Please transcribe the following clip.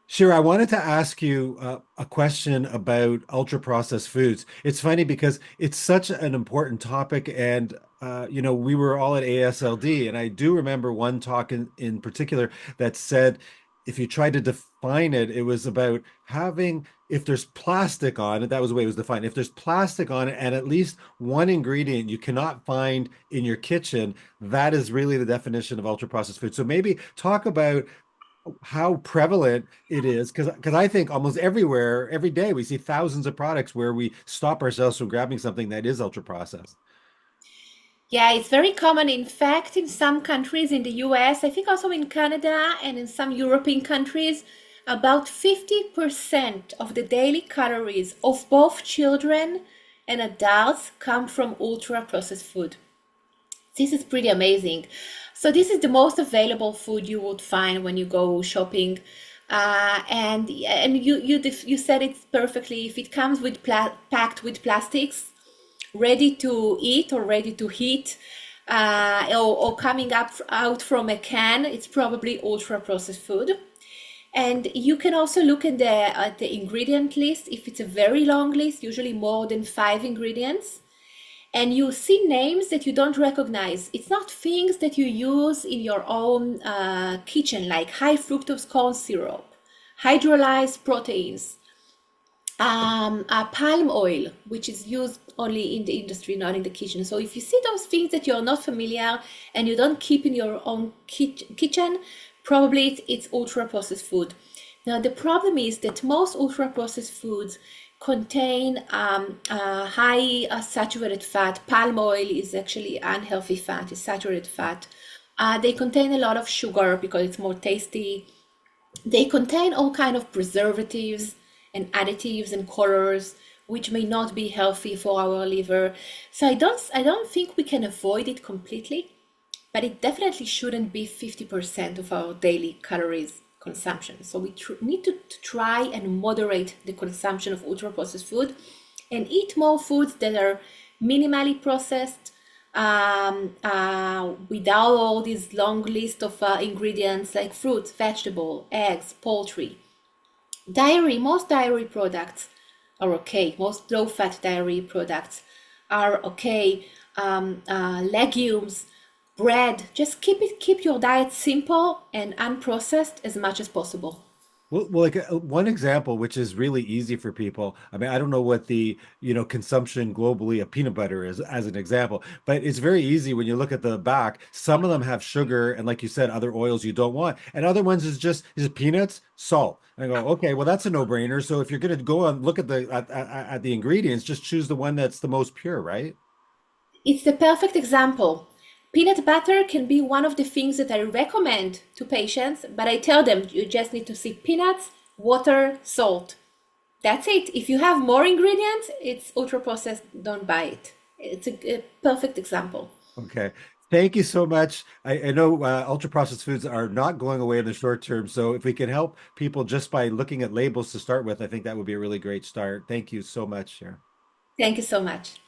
Sure, I wanted to ask you a question about ultra processed foods. It's funny because it's such an important topic, and we were all at ASLD, and I do remember one talk in particular that said if you tried to define it, it was about having if there's plastic on it, that was the way it was defined. If there's plastic on it and at least one ingredient you cannot find in your kitchen, that is really the definition of ultra processed food. So maybe talk about how prevalent it is because I think almost everywhere, every day, we see thousands of products where we stop ourselves from grabbing something that is ultra processed. Yeah, it's very common. In fact, in some countries in the US, I think also in Canada and in some European countries, about 50% of the daily calories of both children and adults come from ultra processed food. This is pretty amazing. So this is the most available food you would find when you go shopping. And you said it perfectly. If it comes with packed with plastics, ready to eat or ready to heat, or coming up out from a can, it's probably ultra processed food. And you can also look at the ingredient list. If it's a very long list, usually more than 5 ingredients, and you see names that you don't recognize. It's not things that you use in your own kitchen, like high fructose corn syrup, hydrolyzed proteins, palm oil, which is used only in the industry, not in the kitchen. So if you see those things that you're not familiar and you don't keep in your own kitchen, probably it's ultra processed food. Now, the problem is that most ultra processed foods contain high saturated fat. Palm oil is actually unhealthy fat, it's saturated fat. They contain a lot of sugar because it's more tasty. They contain all kind of preservatives and additives and colors, which may not be healthy for our liver. So I don't think we can avoid it completely, but it definitely shouldn't be 50% of our daily calories consumption. So we need to try and moderate the consumption of ultra processed food and eat more foods that are minimally processed, without all these long list of ingredients like fruits, vegetable, eggs, poultry. Dairy, most dairy products are okay. Most low-fat dairy products are okay. Legumes, bread, just keep your diet simple and unprocessed as much as possible. Well, like one example, which is really easy for people. I mean, I don't know what the, consumption globally of peanut butter is as an example, but it's very easy when you look at the back. Some of them have sugar and, like you said, other oils you don't want, and other ones is peanuts, salt. And I go, okay, well, that's a no-brainer. So if you're going to go and look at the ingredients, just choose the one that's the most pure, right? It's the perfect example. Peanut butter can be one of the things that I recommend to patients, but I tell them you just need to see peanuts, water, salt. That's it. If you have more ingredients, it's ultra processed, don't buy it. It's a perfect example. Okay. Thank you so much. I know ultra processed foods are not going away in the short term. So if we can help people just by looking at labels to start with, I think that would be a really great start. Thank you so much, Sharon. Thank you so much.